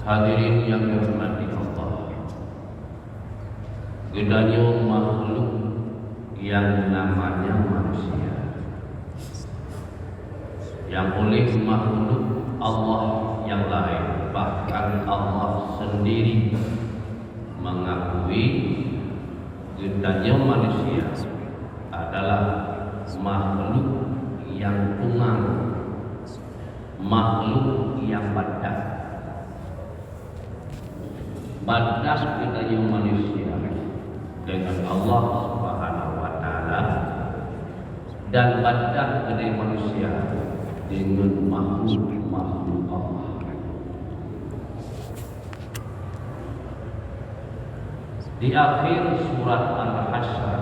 Hadirin yang dirahmati Allah, gedanya makhluk yang namanya manusia, yang oleh makhluk Allah yang lain, bahkan Allah sendiri mengakui gedanya manusia adalah makhluk yang tunggal, makhluk yang badas. Batas gedanya manusia dengan Allah Subhanahu wa Ta'ala, dan batas gedanya manusia dengan makhluk Allah. Di akhir surat Al-Hasyr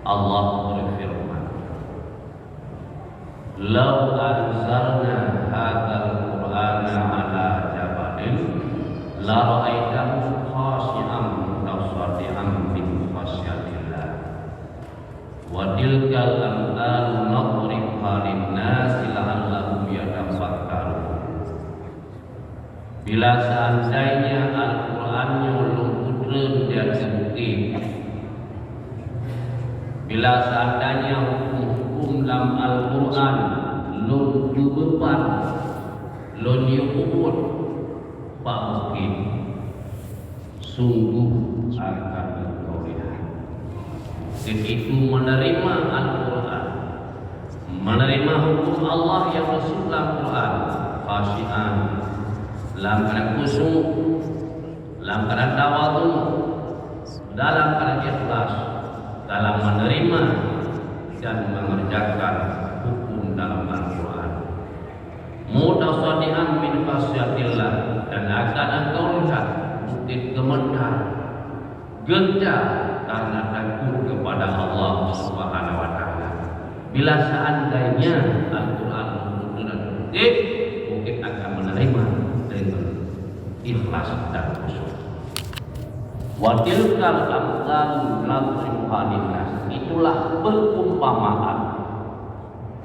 Allah berfirman, "Lau anzalna hadzal Qur'ana 'ala jabalin la ra'aitahu khashi'an mutasaddian min khasyatillah wa tilkal amthalu nadribuha lin-nasi la'allahum yatafakkarun." Bila seandainya Al-Qur'annya lumpuh dan bukti, bila seandainya hukum dalam Al-Quran lun beban, lun diubur, pak mungkin sungguh akan engkau lihat. Begitu menerima Al-Quran, menerima hukum Allah yang masuk dalam Quran, khasyian, dalam keadaan khusyuk, dalam keadaan tawadhu, dalam keadaan ikhlas, dalam menerima dan mengerjakan hukum dalam Al-Quran. Mutasaddian min khasyatillah, dan akan engkau lihat bukti gemetar, gentar karena takut kepada Allah Subhanahu wa Ta'ala. Bila seandainya Al-Quran dan bukti, mungkin akan menerima dengan ikhlas dan khusyuk. Wa tilkal amthalu nadribuha lin-nas, itulah perumpamaan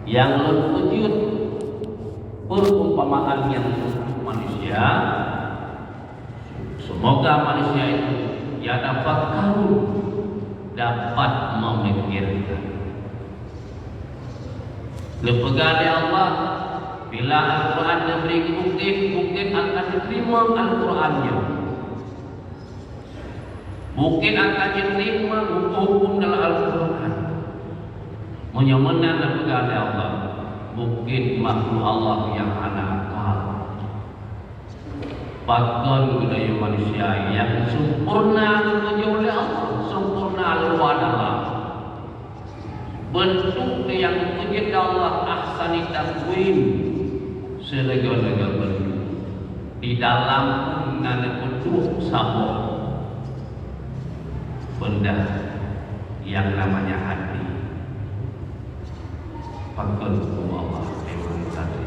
yang wujud, perumpamaan yang untuk manusia. Semoga manusia itu yatafakkaru, dapat memikirkan. Lepegane Allah, bila Al-Quran diberi bukti, mungkin akan diterima Al-Qurannya, mungkin akan diterima hukum dalam Al-Quran. Menyemena lepegane Allah, mungkin makhluk Allah yang anak akal. Bahkan budaya manusia yang sempurna diuji oleh Allah, sempurna luar dalam. Bentuk yang diuji Allah ahsani taqwim, selega-lega bentuk. Di dalam ada bentuk sabuk benda yang namanya hati. Bahkan hukum Allah memang tadi.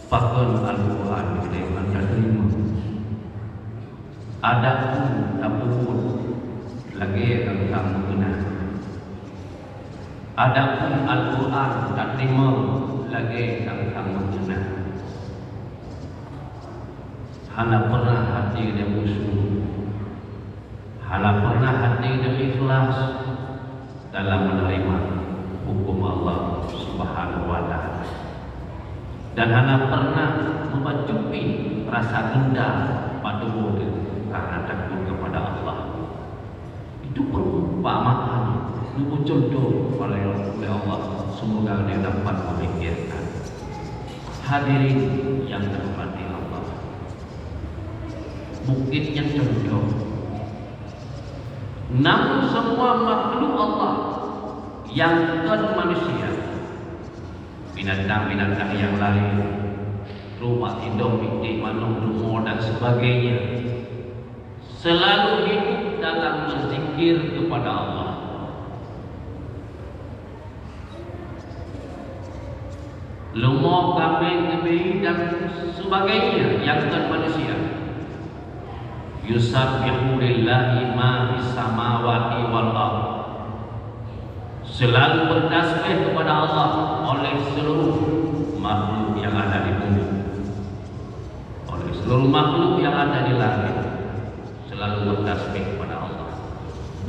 Bahkan Al-Quran memang terima. Ada pun tak pun lagi tentang mengenal. Ada pun Al-Quran tak terima lagi tentang mengenal. Hanya pernah hati dia musuh, hanya pernah hati dia ikhlas dalam menerima hukum Allah Subhanahu wa Ta'ala, dan hanya pernah membacupi rasa rendah pada diri karena takut kepada Allah. Itu perumpamaan, itu contoh oleh Allah. Semoga dia dapat memikirkan. Hadirin yang dirahmati Allah, bukitnya contoh. Namun semua makhluk Allah yang bukan manusia, binatang-binatang yang lain, rumah hidup, itik, manuk, lumur dan sebagainya, selalu hidup dalam berzikir kepada Allah. Lumur, kambing, kambing dan sebagainya yang bukan manusia, yusabbihu lillahi ma fis samawati wal ardh, selalu bertasbih kepada Allah oleh seluruh makhluk yang ada di bumi. seluruh makhluk yang ada di langit selalu bertasbih kepada Allah.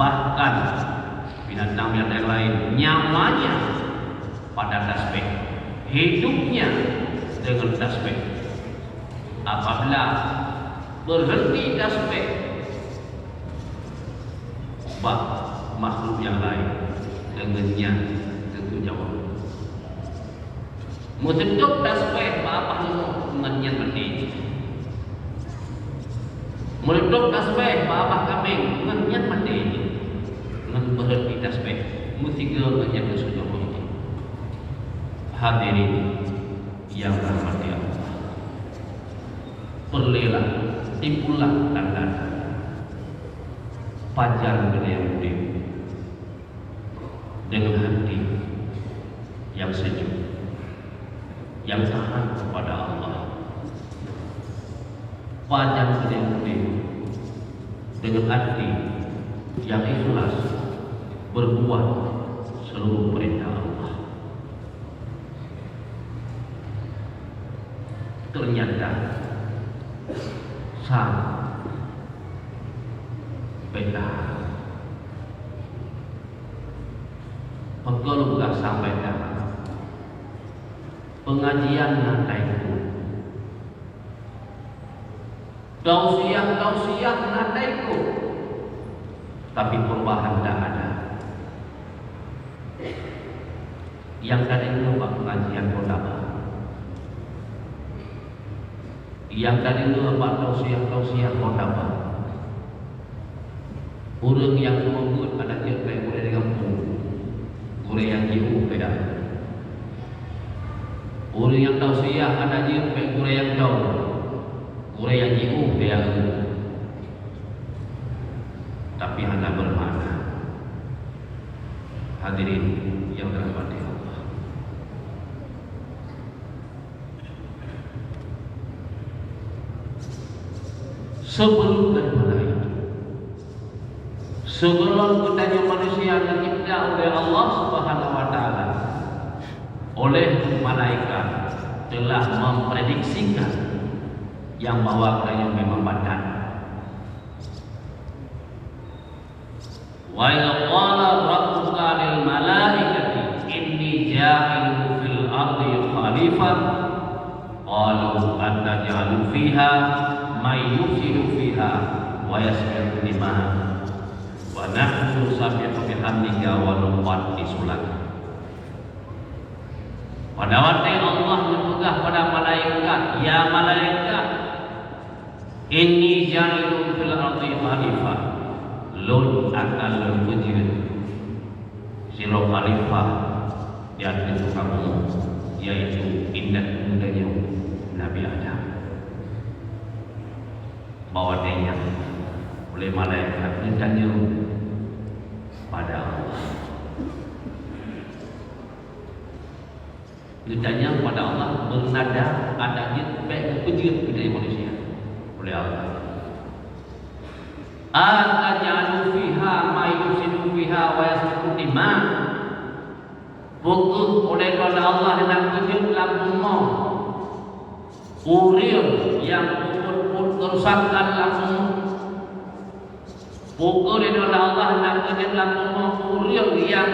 Bahkan binatang-binatang yang lain nyamanya pada tasbih, hidupnya dengan tasbih. Apabila berhenti tasbih, makhluk yang lain dengannya tentu jawab. Menunduk tasbih apa dengannya mati. Menunduk tasbih apa kambing dengannya mati. Dengan berhenti tasbih mutiga dengannya kesudah mati. Hadirin yang dirahmati Allah, perlelah timbulah tanda fajar beliau dengan hati yang sejuk, yang tahan kepada Allah. Fajar beliau dengan hati yang ikhlas berbuat seluruh perintah Allah. Ternyata sang beda pegolong gak sampaikan pengajian nanti itu tausiah nanti itu, tapi perubahan tidak ada. Yang tadi itu pengajian kota, yang tadi itu tausiah kota. Orang yang semua ada dia kayak boleh digabung, orang yang jauh beda. Orang yang tausiah ada dia kayak orang yang jauh, orang yang jauh beda. Tapi hanya bermakna. Hadirin yang dirahmati Allah, sebelum daripada itu, sebelum ketanya manusia dicipta oleh Allah Subhanahu wa taala, oleh malaikat telah memprediksikan yang bahwa katanya memang badan. Wa qala rabbuka lil malaikati inni ja'ilun fil ardi khalifah qalu ataj'alu fiha may yufsidu fiha wa yasfiku dima'a wa nahnu nusabbihu bihamdika wa nuqaddisu lak. Pada waktu Allah berpegang pada malaikat, ya malaikat, inni ja'ilun fil ardi khalifah, lun akan lembujir siro khalifah di atas kamu, yaitu indah mudanya Nabi Adam. Bahwa dia oleh malaikat ditanya pada Allah, ditanya kepada Allah bernada adanya baik kejut dari manusia oleh Allah. Atajalu fiha ma yusidu fiha wa yasfiku dima. Pokok oleh kepada Allah dengan kejut lampung uril yang pun kerusakan lampung. Pokok oleh kepada Allah dengan kejut lampung uril yang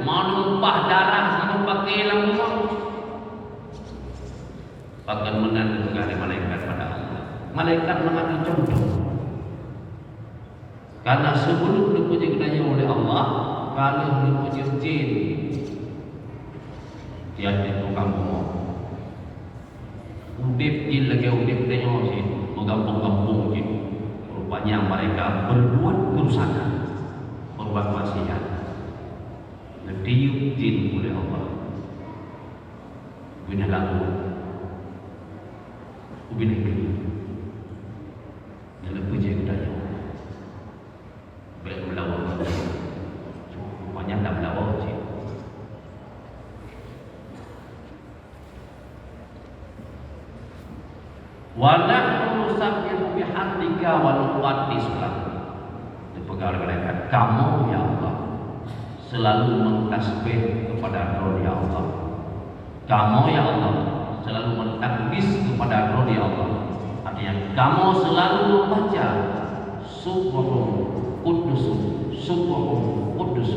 menumpah darah menumpahi lampung. Bahkan menandakan sekali malaikat pada Allah. Malaikat mengambil contoh. Karena sebelum dipuji kenanya oleh Allah, kalau dipuji jin, dia di tukang bumbu. Udip jin lagi udip dia sih, mau kampung jin. Rupanya mereka berbuat kerusakan, berbuat maksiat. Ditiup jin oleh Allah. Bina lalu, bina kiri, dalam puji kenanya. Baik melawak, rupanya tak melawak je. Wa nahnu nusabbihu bihamdika wa nuqaddisu lak. Dipegang oleh malaikat, kamu ya Allah selalu mentasbih kepada roh ya Allah. Kamu ya Allah selalu mentakbis kepada roh ya Allah. Artinya kamu selalu membaca Subhanallah Qudus, Subhanallah Qudus.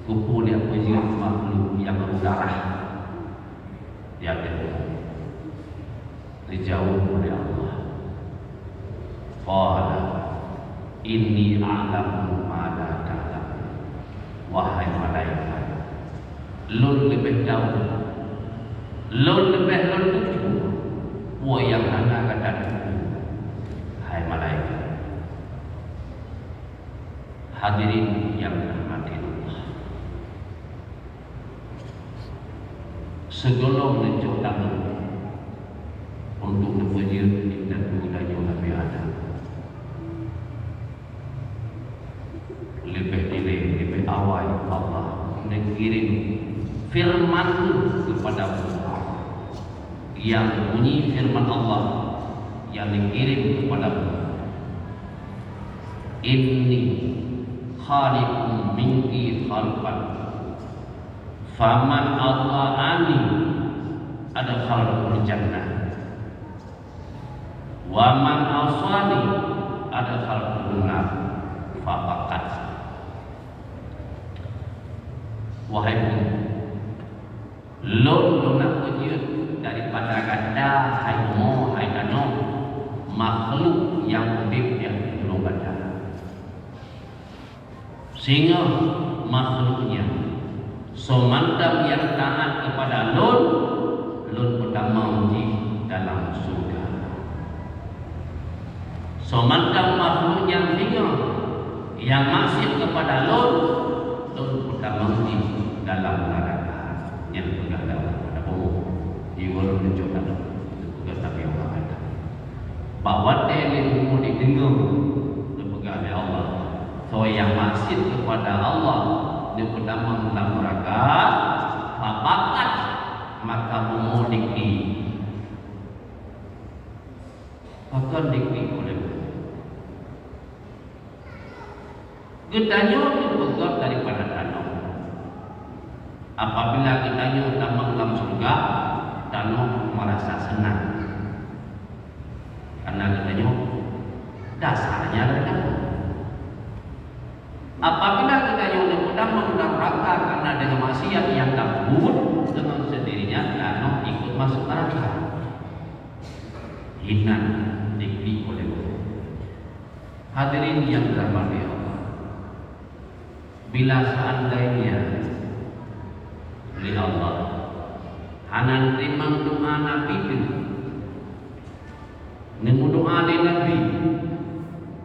Kumpul yang puji makhluk yang berdarah di hatimu dijauh oleh Allah. Qala inni a'lamu ma la ta'lamun. Wahai malaikat, lun lebih tahu, lun lebih tahu wa yang anda katakan. Hai malaikat, hadirin yang dirahmati Allah, segolong mencoba untuk memuji dan mengulangi Nabi Adam. Lebih awal Allah mengirim firman kepada Allah, yang bunyi firman Allah yang dikirim kepada Allah. Inni khaliqun minki khalqan faman ata'ani adkhalul jannah wa man asani adkhalul nar faqat. Wahai lo nak wujud daripada kata hai mo hai kano makhluk yang hidup yang belum ada, sehingga makhluknya semandam yang taat kepada lon pertama di dalam surga. Semandam makhluk yang tiga yang maksud kepada lon pertama di dalam neraka yang berada pada umum. Iwal menunjukkan juga Nabi Muhammad bahwa dia ilmu didengar dipegang oleh Allah. So yang maksud kepada Allah dia pertama dalam neraka, fakat maka umum dikri akan dikri oleh gedanya dipegang daripada danau. Apabila kita utama dalam surga, danau merasa senang karena kita dasarnya adalah danau. Apabila kita utama dalam neraka karena dengan maksiat yang kabur, dengan sendirinya danau ikut masuk neraka. Hina dikri oleh Allah. Hadirin yang dirahmati Allah, bila seandainya oleh Allah hanan terima doa Nabi itu, nemu doa Nabi,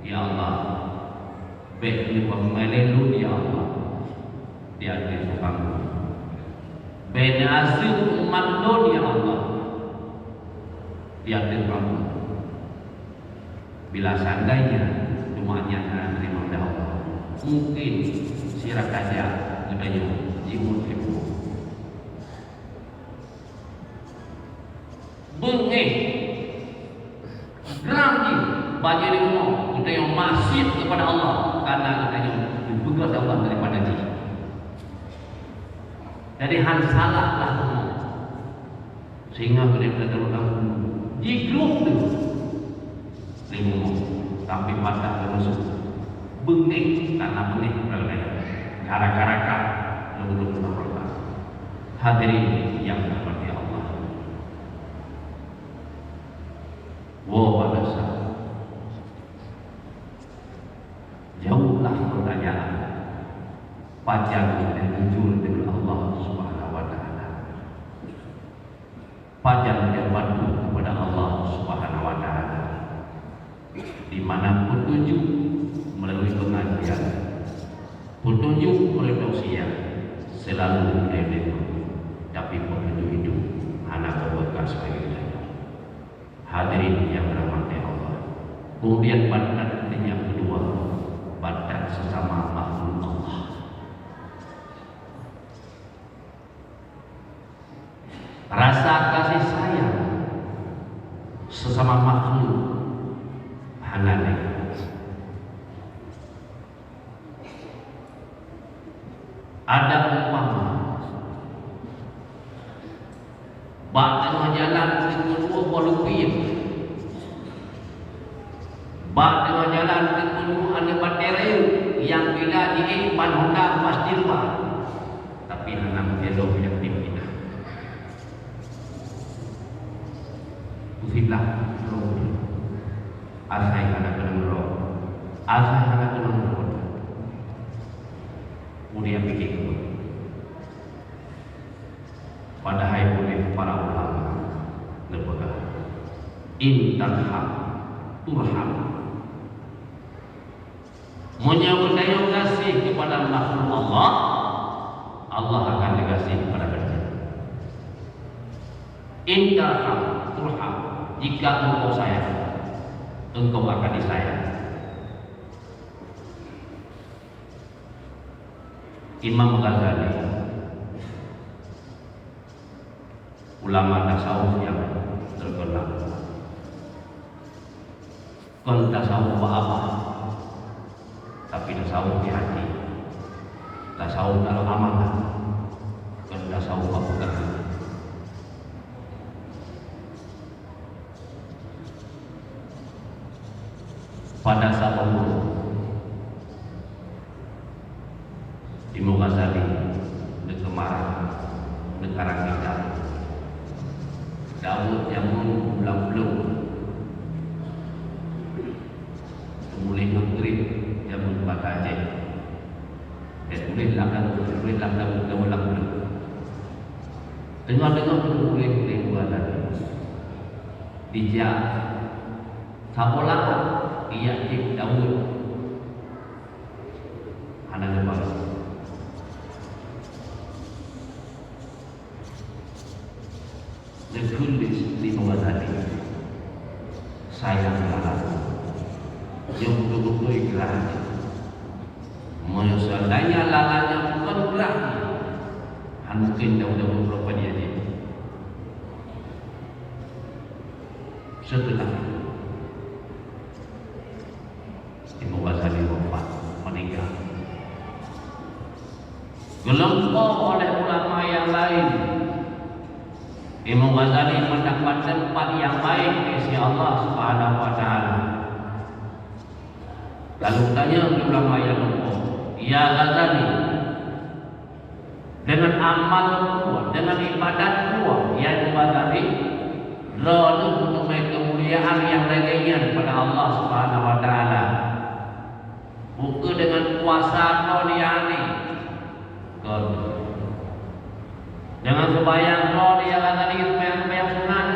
ya Allah baik ni pemelelu ya Allah di hati kamu, baik nasib umat lo ya Allah di hati kamu. Bila seandainya doanya hanan terima oleh Allah, mungkin sirah kaja gedanya jimun ibu bengih geramji bagi ilmu kita yang masih kepada Allah karena kita yang dibuka Allah daripada jin. Jadi hansalah lah sehingga kita terutama jigluk ilmu tapi pada terus bengih karena bengih gara-gara lalu berubah. Hadirin yang berhormat Allah, pada saat jauhlah pertanyaan panjang dan jujur dengan Allah Subhanahu wa taala. Panjang dan patuh kepada Allah Subhanahu wa taala. Di mana petunjuk melalui pengajian, petunjuk melalui tausiah selalu ada, tapi petunjuk itu hanya berbekas bagi kita. Hadirin yang dirahmati Allah. Kemudian badan yang kedua, badan sesama makhluk Allah. Rasa kasih sayang sesama makhluk hanane. Ada umpama bak tengah jalan kedua polupin Ba dengan jalan ketemu ane baterai yang bila ini ban Honda pasti luar. Tapi hanam elok yang dipindah. Usiblah roh. Asai kana kena roh. Asai kana kena roh. Kemudian pikir itu. Padahal boleh para ulama berpegang. Intanham turham. Menyebut kasih kepada makhluk Allah, Allah akan dikasih kepada kita. Intanham turham. Jika engkau sayang, engkau akan disayang. Imam Ghazali, ulama tasawuf yang terkenal. Kon tasawuf apa? Tapi tasawuf di hati. Tasawuf dalam amanah. Kon tasawuf apa kan? Pada saat Imam Ghazali kemarang negara kita Daud yang belum mulai maghrib yang membaca aja dan mulai lakam dengar mulai buat dijak sabolah ia cip Daud anak lepas Kulis di Ghazali sayang lalu yang betul-betul ikhlas menyusahnya lalanya bukan berarti mungkin jauh-jauh berapa dia ni setelah Imam Ghazali wafat meninggal gelempok oleh ulama yang lain. Imam Ghazali mendapat tempat yang baik di sisi Allah Subhanahu wa taala. Lalu tanya ulama yang lumpuh, "Ya Ghazali, dengan amal kuat, dengan ibadat kuat, ya Ghazali, lalu untuk kemuliaan yang lainnya kepada Allah Subhanahu wa taala. Bukan dengan puasa qoliyani." Jangan sembahyang kau dia kata lagi sembahyang sunat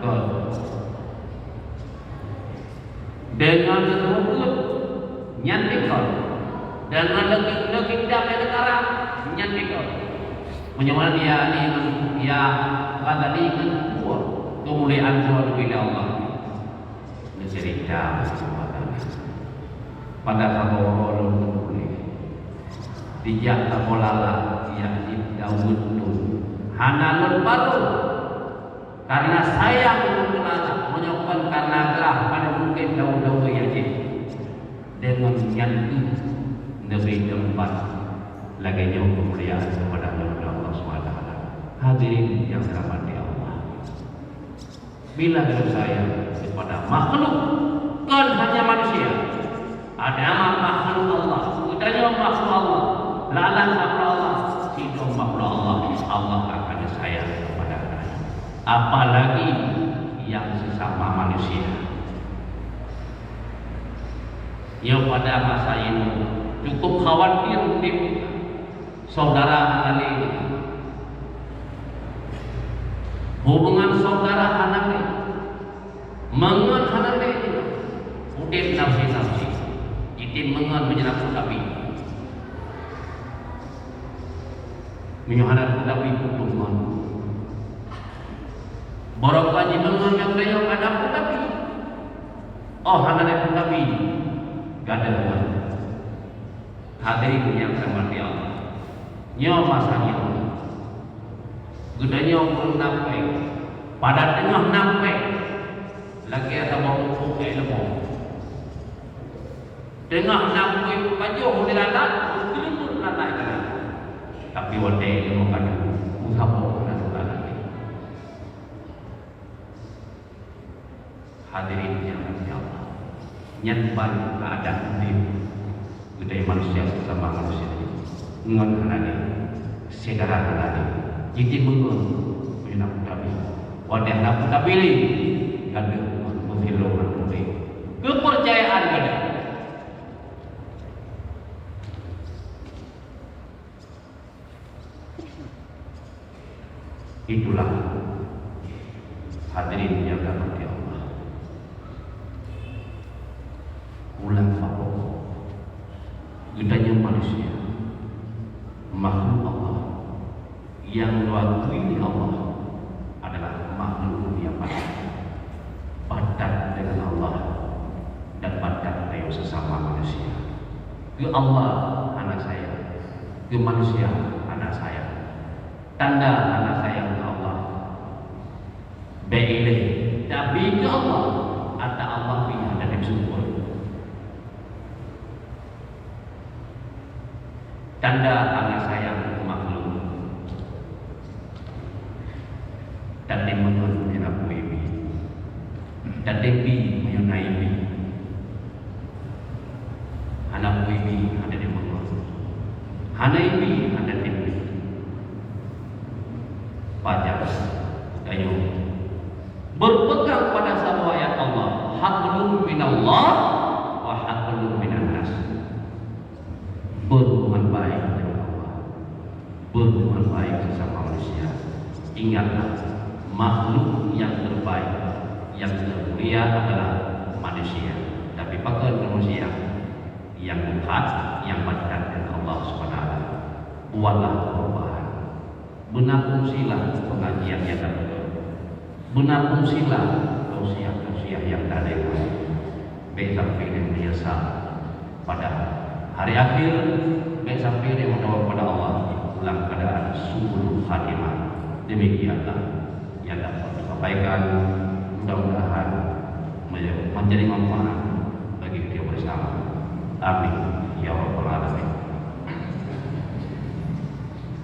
kau. Dengan tersebut nyantik kau. Dengan legit dah negara nyantik kau. Menyamakan dia kata lagi kuat kemuliaan kau kepada Allah. Mencerita pada satu orang boleh dijak takolala yang Daud Hananul baru karena sayang mengenal menyokong karena gelah pada mungkin Daud Yajid dengan nyanyi lebih tempat lagi jauh kemuliaan kepada Allah SWT. Hadirin yang dirahmati Allah, bila hidup saya kepada makhluk kan hanya manusia ada makhluk Allah udahnya makhluk Allah lalang makhluk Allah hidup makhluk Allah akan sayang kepada kita. Apalagi yang sesama manusia. Yang pada masa ini cukup khawatir di saudara kali ini. Hubungan saudara anak ini, mengen anak ini, udip nafsi, itu mengen menyerap tapi. Menyuhara tapi kutuman barangkali mengen yang beliau ada tapi oh hana tapi gadah hadirin yang dirahmati Allah nyo masanya gedanya belum sampai pada tengah sampai lagi ada mau ilmu tengah sampai baju dilalat belum lalat tapi wadai ilmu kan usahabo dan lagi hadirin yang dirahmati Allah nyanban keadaan di budaya manusia sesama manusia ngon hanade sedara hanade jadi mengun menak tapi wadah nak tapi ni kada menghilo nanti kepercayaan kada itulah hadirin yang dirahmati Allah. Ulang apa? Gedanya manusia, makhluk Allah yang diwakili Allah adalah makhluk yang padat dengan Allah dan padat dengan sesama manusia. Ke Allah anak saya, ke manusia anak saya. Tanda anak sayang ke Allah Bailih tapi ke Allah ada Allah punya ada yang syukur. Tanda anak sayang ke makhluk dan dia menurut aku ini dan dia menyunai ini anakku ini ada di menurut anak ini ada di pajak kayu berpegang pada satu ayat Allah hablum minallah wa hablum minan nas berhubungan baik dengan Allah berhubungan baik sesama manusia. Ingatlah makhluk yang terbaik yang termulia adalah manusia tapi bukan manusia yang dekat yang padat dengan Allah SWT. Buatlah perubahan. Benar fungsilah pengajian yang ada. Benar fungsilah tausiah yang ada yang baik sampai yang biasa pada hari akhir baik sampai yang mendoa kepada Allah dalam keadaan sungguh khatimah. Demikianlah yang dapat disampaikan, mudah-mudahan menjadi manfaat